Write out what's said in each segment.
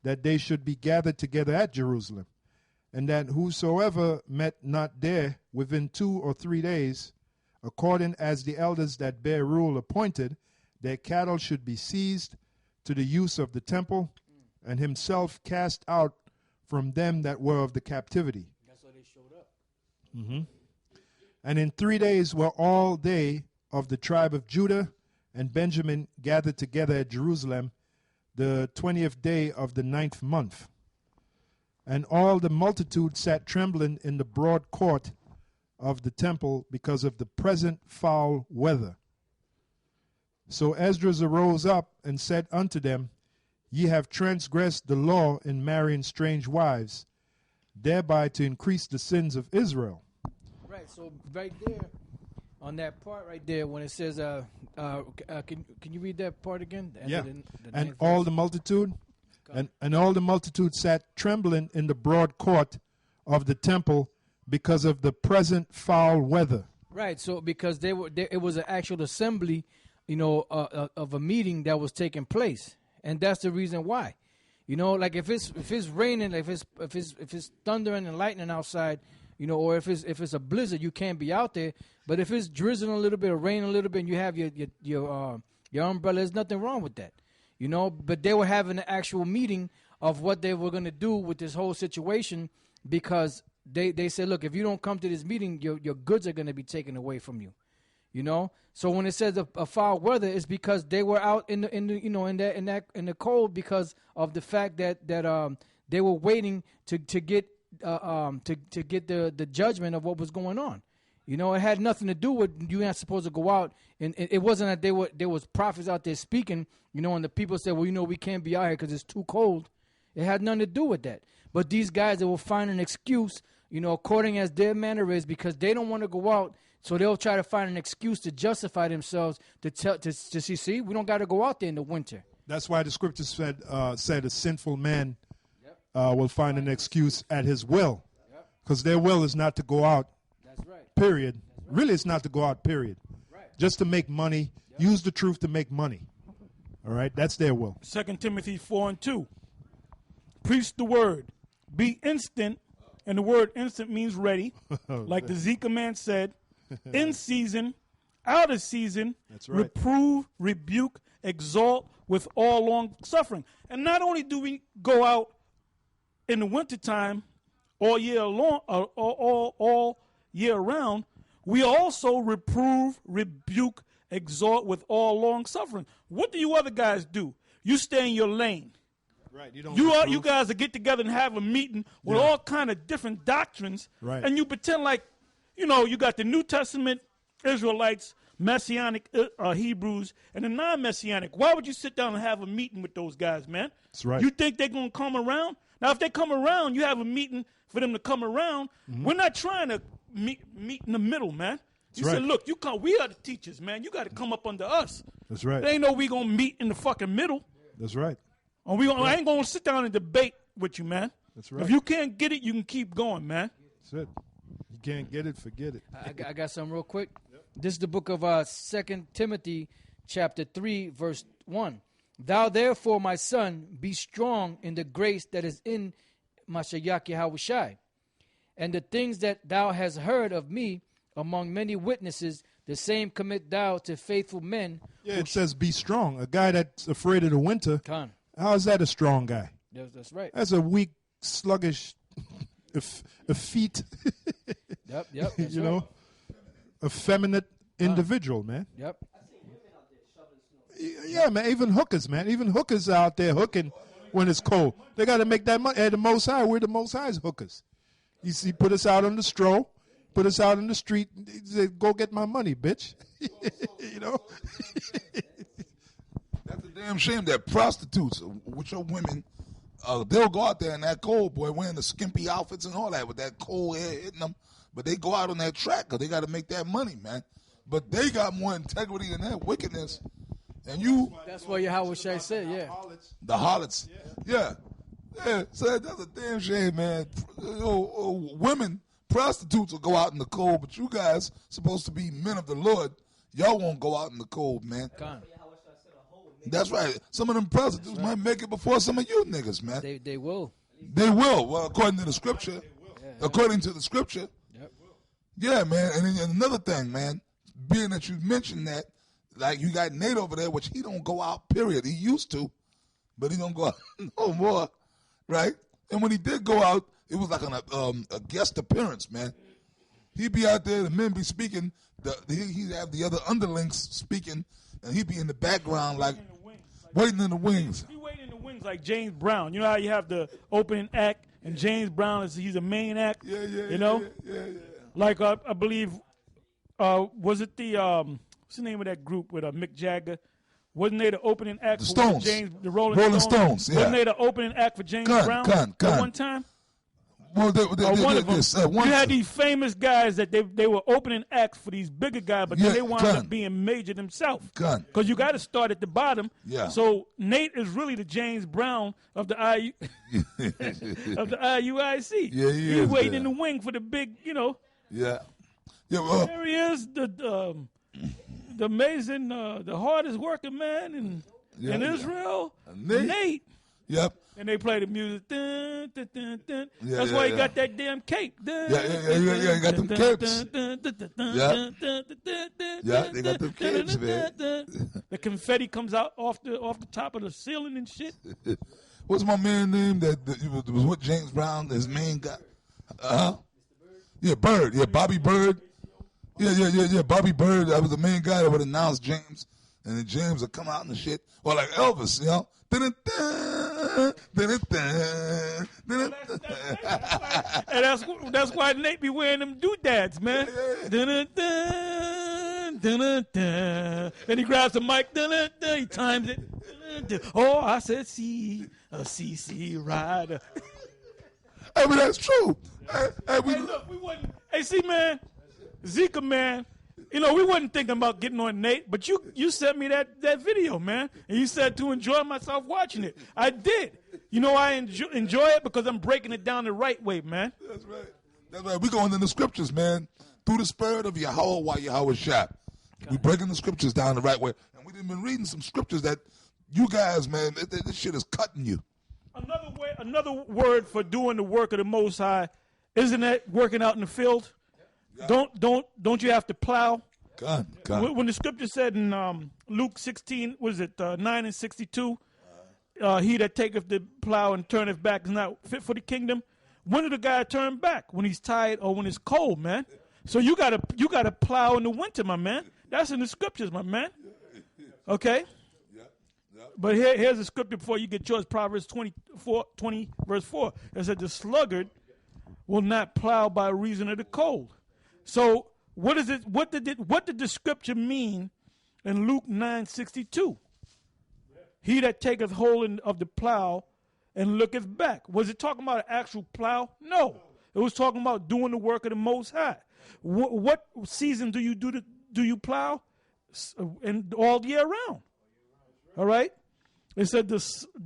that they should be gathered together at Jerusalem, and that whosoever met not there within 2 or 3 days, according as the elders that bear rule appointed, their cattle should be seized to the use of the temple, and himself cast out from them that were of the captivity. That's why they showed up. Mm-hmm. And in 3 days were all they of the tribe of Judah and Benjamin gathered together at Jerusalem, the 20th day of the 9th month. And all the multitude sat trembling in the broad court of the temple because of the present foul weather. So Esdras arose up and said unto them, Ye have transgressed the law in marrying strange wives, thereby to increase the sins of Israel. Right, so right there, on that part right there, when it says, can you read that part again? Yeah. And all the multitude, and all the multitude sat trembling in the broad court of the temple because of the present foul weather. Right, so because it was an actual assembly, of a meeting that was taking place, and that's the reason why. Like if it's raining, if it's thundering and lightning outside, or if it's a blizzard, you can't be out there. But if it's drizzling a little bit or raining a little bit, and you have your umbrella, there's nothing wrong with that, But they were having an actual meeting of what they were going to do with this whole situation, because they said, look, if you don't come to this meeting, your goods are going to be taken away from you, So when it says a foul weather, it's because they were out in the cold because of the fact that they were waiting to get the judgment of what was going on. It had nothing to do with you not supposed to go out, and it wasn't that there was prophets out there speaking, and the people said, well, we can't be out here because it's too cold. It had nothing to do with that. But these guys, they will find an excuse, according as their manner is, because they don't want to go out, so they'll try to find an excuse to justify themselves to see, we don't got to go out there in the winter. That's why the scripture said a sinful man will find an excuse at his will, because their will is not to go out. That's right. Period. That's right. Really, it's not to go out. Period. Right. Just to make money. Use the truth to make money. All right, that's their will. 2 Timothy 4:2. Preach the word. Be instant, and the word instant means ready, like the Zika man said. In season, out of season, that's right. Reprove, rebuke, exhort with all long suffering. And not only do we go out in the wintertime all year long, all year round, we also reprove, rebuke, exhort with all long suffering. What do you other guys do? You stay in your lane. Right. You guys will get together and have a meeting with all kind of different doctrines, right. And you pretend like, you got the New Testament Israelites, Messianic Hebrews, and the non-Messianic. Why would you sit down and have a meeting with those guys, man? That's right. You think they're going to come around? Now, if they come around, you have a meeting for them to come around. Mm-hmm. We're not trying to meet in the middle, man. You said, look, you come. We are the teachers, man. You got to come up under us. That's right. They ain't no we going to meet in the fucking middle. That's right. I ain't going to sit down and debate with you, man. That's right. If you can't get it, you can keep going, man. That's it. You can't get it, forget it. I got something real quick. Yep. This is the book of 2 Timothy chapter 3, verse 1. Thou therefore, my son, be strong in the grace that is in Mashiach Yahushai. And the things that thou hast heard of me among many witnesses, the same commit thou to faithful men. Yeah, it says be strong. A guy that's afraid of the winter, how is that a strong guy? That's right. That's a weak, sluggish, effete, yep, you know, effeminate individual, man. Yep. Yeah, man, even hookers, man. Even hookers out there hooking when it's cold. They got to make that money. At the Most High, we're the Most High's hookers. You see, put us out on the stroll, put us out in the street, say, go get my money, bitch. You know? That's a damn shame that prostitutes, with your women, they'll go out there in that cold, boy, wearing the skimpy outfits and all that with that cold air hitting them. But they go out on that track because they got to make that money, man. But they got more integrity than that wickedness. And you. That's what Yahushua said, yeah. The harlots. Yeah. So that's a damn shame, man. Women, prostitutes will go out in the cold, but you guys supposed to be men of the Lord. Y'all won't go out in the cold, man. That's right. Some of them prostitutes might make it before some of you niggas, man. They will. They will. Well, according to the scripture. According to the scripture. Yep. Yeah, man. And then another thing, man, being that you mentioned that, like you got Nate over there, which he don't go out, period. He used to, but he don't go out no more, right? And when he did go out, it was like a guest appearance, man. He'd be out there, the men be speaking, he'd have the other underlings speaking, and he'd be in the background like waiting in the wings. He waiting in the wings like James Brown. You know how you have the opening act, and James Brown he's a main act. Yeah. You know, yeah. Like I believe, was it what's the name of that group with Mick Jagger? Wasn't they the opening act The for Stones. the Rolling Stones? Yeah. Wasn't they the opening act for James Brown at one time? Well, they One did of this. them. You had these famous guys that they were opening acts for these bigger guys, but then they wound up being major themselves. Because you got to start at the bottom. Yeah. So Nate is really the James Brown of the of the IUIC. Yeah, he He's is, waiting yeah. in the wing for the big, Yeah. Well, there he is, the amazing, the hardest working man in Israel, Nate. Yep. And they play the music. Dun, dun, dun, dun. Yeah, That's why he got that damn cape. Yeah. He got them capes. Yeah, they got them capes, man. The confetti comes out off the top of the ceiling and shit. What's my man name that was with James Brown? His main guy. Yeah, Bird. Yeah, Bobby Bird. Yeah. Bobby Bird. That was the main guy that would announce James, and then James would come out and shit, or like Elvis, you know. And that's why Nate be wearing them doodads, man. And he grabs the mic, he times it. Oh, I said, see, a CC rider. I mean, that's true. Hey, look, we wasn't. Hey, see, man, Zika, man. You know, we wasn't thinking about getting on Nate, but you sent me that video, man, and you said to enjoy myself watching it. I did. You know, I enjoy it because I'm breaking it down the right way, man. That's right. That's right. We going in the scriptures, man, through the spirit of Yahweh while Yahweh shot. We breaking the scriptures down the right way, and we've been reading some scriptures that you guys, man, this shit is cutting you. Another word for doing the work of the Most High, isn't that working out in the field? Yeah. Don't you have to plow? God. When the scripture said in Luke 16, what is it, 9 and 62, he that taketh the plow and turneth back is not fit for the kingdom. When did the guy turn back? When he's tired or when it's cold, man. So you gotta plow in the winter, my man. That's in the scriptures, my man. Okay? But here's the scripture before you get yours, Proverbs 20 verse 4. It said the sluggard will not plow by reason of the cold. So what is it? What did the scripture mean in Luke 9:62? He that taketh hold of the plow and looketh back. Was it talking about an actual plow? No. It was talking about doing the work of the Most High. What season do you plow? And all year round. All right? It said the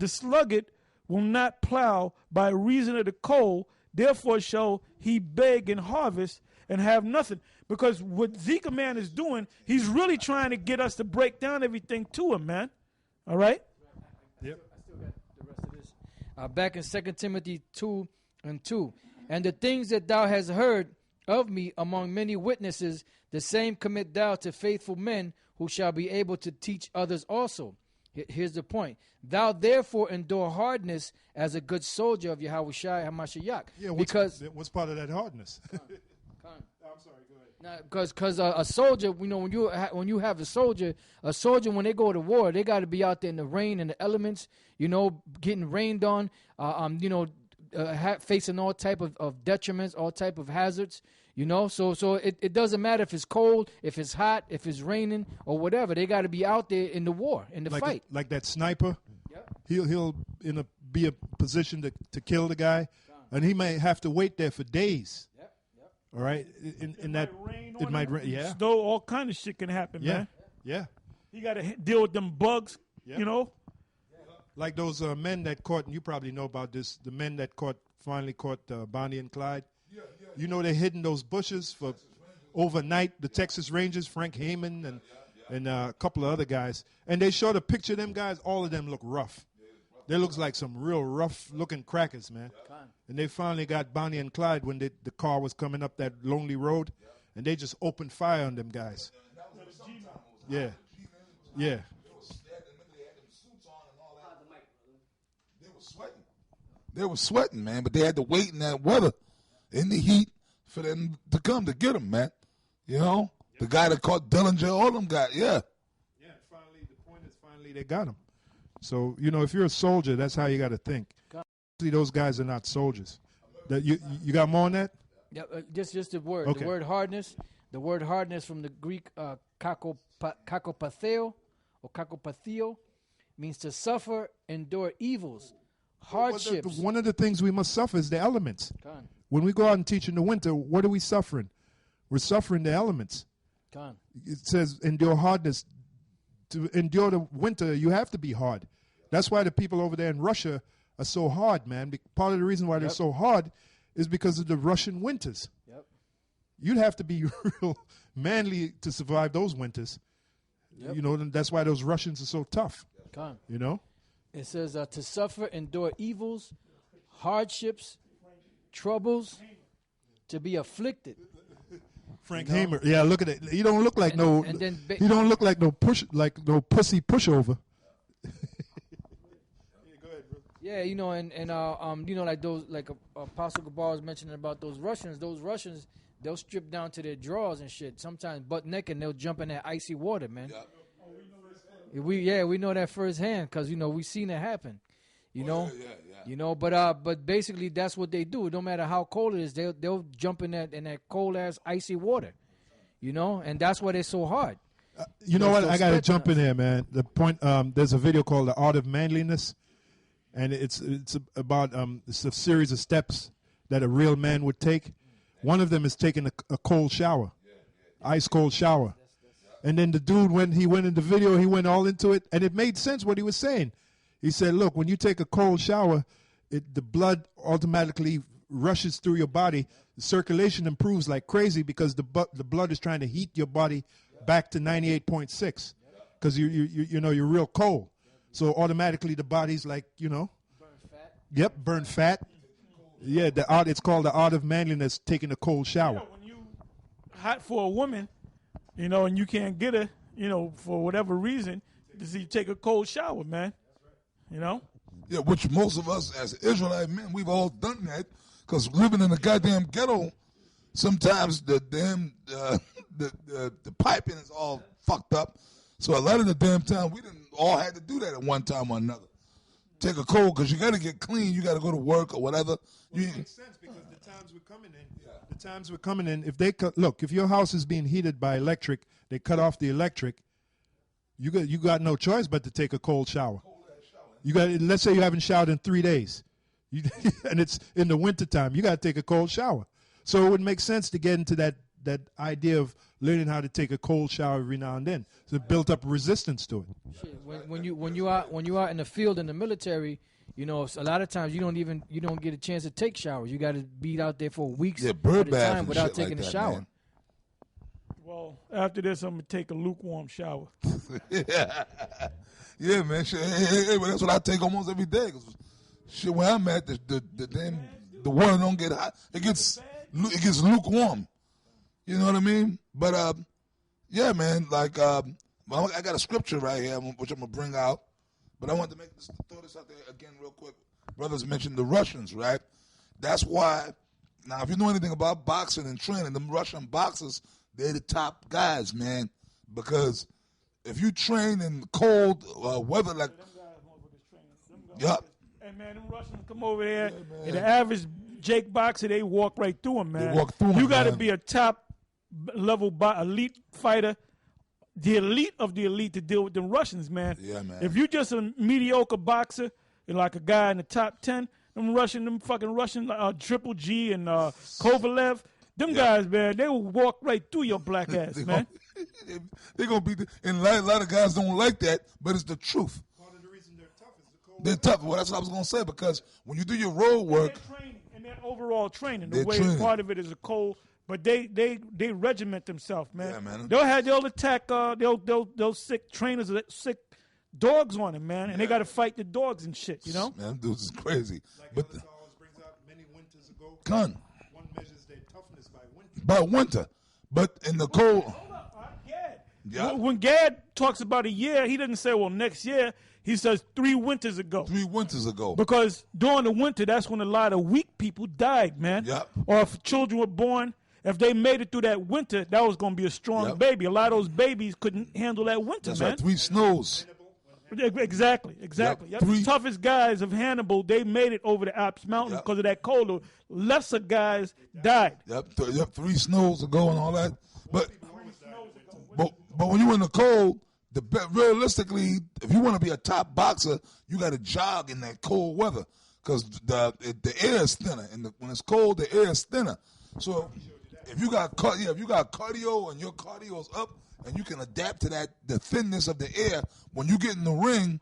sluggard will not plow by reason of the cold, therefore shall he beg and harvest and have nothing. Because what Zika man is doing, he's really trying to get us to break down everything to him, man. All right? Yep. I still got the rest of this. Back in 2 Timothy 2:2. And the things that thou hast heard of me among many witnesses, the same commit thou to faithful men who shall be able to teach others also. Here's the point. Thou therefore endure hardness as a good soldier of Yahweh Shai HaMashiach. Yeah, what's part of that hardness? I'm sorry, go ahead. Because a soldier, you know, when you have a soldier when they go to war, they got to be out there in the rain and the elements, you know, getting rained on, facing all type of detriments, all type of hazards, you know. So it doesn't matter if it's cold, if it's hot, if it's raining or whatever. They got to be out there in the war, in the fight. Like that sniper, yep. He'll be a position to kill the guy, and he may have to wait there for days. Yep. All right, it might rain. Yeah, snow, all kind of shit can happen, man. Yeah. You got to deal with them bugs, you know. Like those men that caught, and you probably know about this, the men that finally caught Bonnie and Clyde. You know, they hid in those bushes for overnight. The Texas Rangers, Frank Heyman, and and a couple of other guys. And they showed a picture of them guys. All of them look rough. They looks like some real rough-looking crackers, man. And they finally got Bonnie and Clyde when the car was coming up that lonely road, and they just opened fire on them guys. Yeah. Yeah. They were sweating, man, but they had to wait in that weather, in the heat, for them to come to get them, man. You know? The guy that caught Dillinger, all them guys, yeah. Yeah, finally, the point is finally they got him. So, you know, if you're a soldier, that's how you got to think. Those guys are not soldiers. You got more on that? Yeah, just the word. Okay. The word hardness. The word hardness from the Greek kakopatheo or kakopatheo means to suffer, endure evils, hardships. One of the things we must suffer is the elements. When we go out and teach in the winter, what are we suffering? We're suffering the elements. It says endure hardness. To endure the winter, you have to be hard. That's why the people over there in Russia are so hard, man. Part of the reason why they're so hard is because of the Russian winters. You'd have to be real manly to survive those winters. You know, and that's why those Russians are so tough. You know? It says to suffer, endure evils, hardships, troubles, to be afflicted. Frank Hamer. Yeah, look at it. He don't look like he don't look like no pussy pushover. Yeah, you know, and you know, like those, like Apostle Gabar was mentioning about those Russians, they'll strip down to their drawers and shit, sometimes butt naked, and they'll jump in that icy water, man. We know that firsthand, because, you know, we seen it happen, you know. You know, but basically that's what they do. No matter how cold it is, they'll jump in that cold ass icy water, you know, and that's why they're so hard. You know what? I got to jump in here, man. The point, there's a video called "The Art of Manliness," and it's about it's a series of steps that a real man would take. One of them is taking a cold shower, ice cold shower, and then the dude, when he went in the video, he went all into it, and it made sense what he was saying. He said, look, when you take a cold shower, the blood automatically rushes through your body. The circulation improves like crazy because the blood is trying to heat your body back to 98.6 because you know, you're real cold. So automatically the body's like, you know. Burn fat. Yep, burn fat. Yeah, it's called the art of manliness, taking a cold shower. When you hot for a woman, you know, and you can't get her, you know, for whatever reason, you take a cold shower, man. You know? Yeah, which most of us as Israelite men, we've all done that because living in the goddamn ghetto, sometimes the piping is all fucked up. So a lot of the damn time, we didn't all had to do that at one time or another. Take a cold because you got to get clean. You got to go to work or whatever. Well, it makes sense because the times we're coming in, if they look, if your house is being heated by electric, they cut off the electric. You got no choice but to take a cold shower. Let's say you haven't showered in 3 days, and it's in the wintertime. You got to take a cold shower. So it would make sense to get into that idea of learning how to take a cold shower every now and then. So it built up resistance to it. Shit, when you out in the field in the military, you know, a lot of times you don't get a chance to take showers. You got to be out there for weeks at a time without taking a shower. Man. Well, after this, I'm gonna take a lukewarm shower. Yeah, man. Shit, hey, that's what I take almost every day. Cause shit, where I'm at, the water don't get hot. It gets lukewarm. You know what I mean? But yeah, man. Like I got a scripture right here, which I'm gonna bring out. But I want to throw this out there again real quick. Brothers mentioned the Russians, right? That's why. Now, if you know anything about boxing and training, them Russian boxers, they're the top guys, man. Because if you train in cold weather like, yep. Hey man, them Russians come over there. And the average Jake boxer, they walk right through them, man. They walk through you got to be a top level elite fighter, the elite of the elite to deal with them Russians, man. Yeah, man. If you just a mediocre boxer, you're like a guy in the top 10, them fucking Russian Triple G and Kovalev. Them guys, man, they will walk right through your black ass, man. They're going to be, and a lot of guys don't like that, but it's the truth. Part of the reason they're tough is the cold. They're tough. Well, that's what I was going to say, because when you do your road work. And their overall training, the way training. Part of it is a cold, But they regiment themselves, man. Yeah, man. They'll attack. They'll sick trainers, sick dogs on them, man, and they got to fight the dogs and shit. You know, man, dudes is crazy. Like But Ellis always brings out many winters ago. Gun One measures their toughness by winter. by winter, but in the cold. Hold up, Gad. Yeah. When Gad talks about a year, he doesn't say, well, next year. He says 3 winters ago. 3 winters ago. Because during the winter, that's when a lot of weak people died, man. Yep. Or if children were born, if they made it through that winter, that was going to be a strong Yep. baby. A lot of those babies couldn't handle that winter, That's man. right. 3 snows. Exactly. Yep. Yep. Three- The toughest guys of Hannibal, they made it over the Alps Mountains Yep. because of that cold. The lesser guys died. Yep. 3 snows ago and all that. But when you're in the cold, realistically, if you want to be a top boxer, you got to jog in that cold weather because the air is thinner, and when it's cold, the air is thinner. So if you got cardio and your cardio is up, and you can adapt to the thinness of the air, when you get in the ring,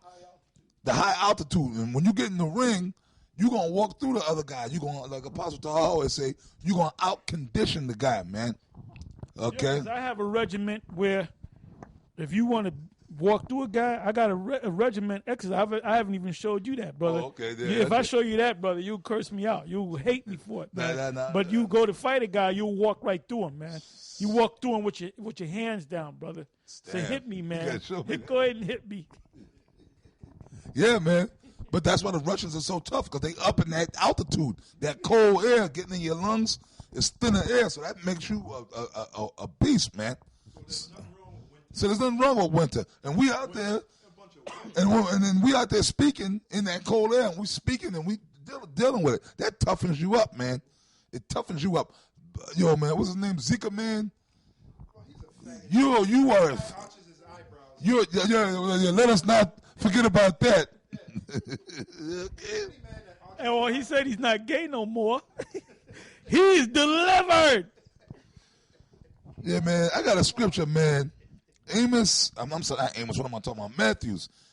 the high altitude, and when you get in the ring, you're gonna walk through the other guy. You're gonna, like Apostle Taha always say, you're gonna out condition the guy, man. Okay. 'Cause I have a regiment where if you want to walk through a guy, I got a regiment. I haven't even showed you that, brother. Oh, okay, yeah, If I okay. show you that, brother, you curse me out. You hate me for it, man. Nah, but you go to fight a guy, you walk right through him, man. You walk through him with your hands down, brother. Say, Damn. hit me, You man. gotta show me Go ahead and hit me. Yeah, man. But that's why the Russians are so tough, because they up in that altitude. That cold air getting in your lungs is thinner air, so that makes you a beast, man. So there's nothing wrong with winter. And we out there, and then we out there speaking in that cold air, and we speaking and we dealing with it. That toughens you up, man. It toughens you up. Yo, man, what's his name? Zika, man? You are, let us not forget about that. And well, he said he's not gay no more. He's delivered. Yeah, man, I got a scripture, man. Amos, I'm sorry, not Amos, what am I talking about?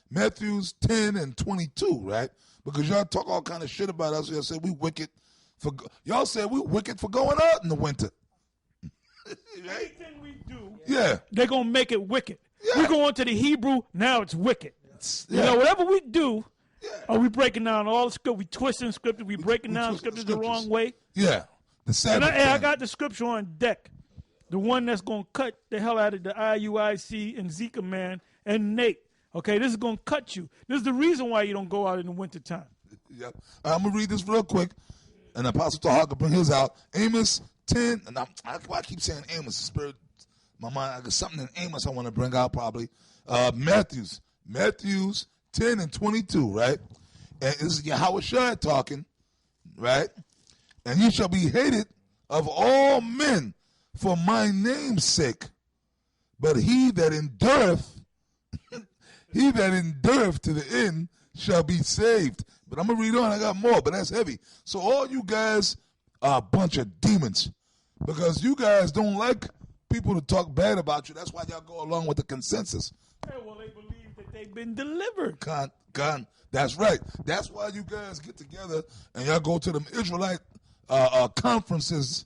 Matthews 10 and 22, right? Because y'all talk all kind of shit about us. Y'all say we wicked y'all said we wicked for going out in the winter. Right? Anything we do, Yeah. they're going to make it wicked. Yeah. We go on to the Hebrew, now it's wicked. Yeah. You know, whatever we do, Yeah. are we breaking down all the script? We twisting scripture. We breaking down twisting scriptures the wrong scriptures. way. Yeah. The And Sabbath I thing. got the scripture on deck. The one that's going to cut the hell out of the IUIC and Zika man and Nate. Okay, this is going to cut you. This is the reason why you don't go out in the wintertime. Yep. I'm going to read this real quick, and Apostle Taha can bring his out. Amos 10, and I keep saying Amos, the spirit, my mind, I got something in Amos I want to bring out probably. Matthews 10 and 22, right? And this is Yahweh Shai talking, right? And ye shall be hated of all men for my name's sake, but he that endureth to the end shall be saved. But I'm going to read on. I got more, but that's heavy. So all you guys are a bunch of demons because you guys don't like people to talk bad about you. That's why y'all go along with the consensus. Hey, well, they believe that they've been delivered. Con. That's right. That's why you guys get together and y'all go to them Israelite conferences,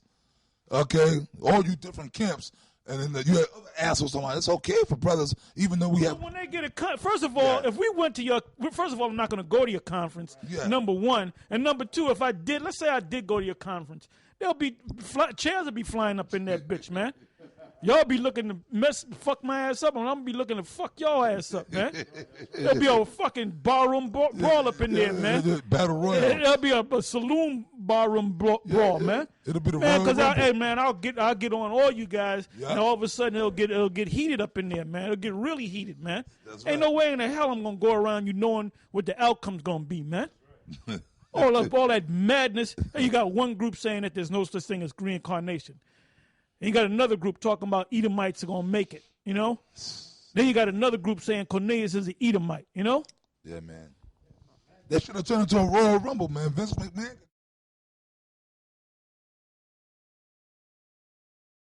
okay, all you different camps. And then you have other assholes talking about it's okay for brothers, even though we have. When they get a first of all, Yeah. if we went to your, first of all, I'm not going to go to your conference. Yeah. Number one, and number two, if I did, let's say I did go to your conference, there'll be chairs will be flying up in that bitch, man. Y'all be looking to fuck my ass up, and I'm gonna be looking to fuck y'all ass up, man. There'll be a fucking barroom brawl up in there, man. Battle Royale. There'll be a saloon barroom brawl, man. It'll be the man, Royal Rumble. hey, man, I'll get on all you guys, Yeah. and all of a sudden it'll get heated up in there, man. It'll get really heated, man. That's Ain't right. no way in the hell I'm gonna go around you knowing what the outcome's gonna be, man. all that madness. And you got one group saying that there's no such thing as reincarnation. And you got another group talking about Edomites are gonna make it, you know. Then you got another group saying Cornelius is an Edomite, you know. Yeah, man. They should have turned into a Royal Rumble, man. Vince McMahon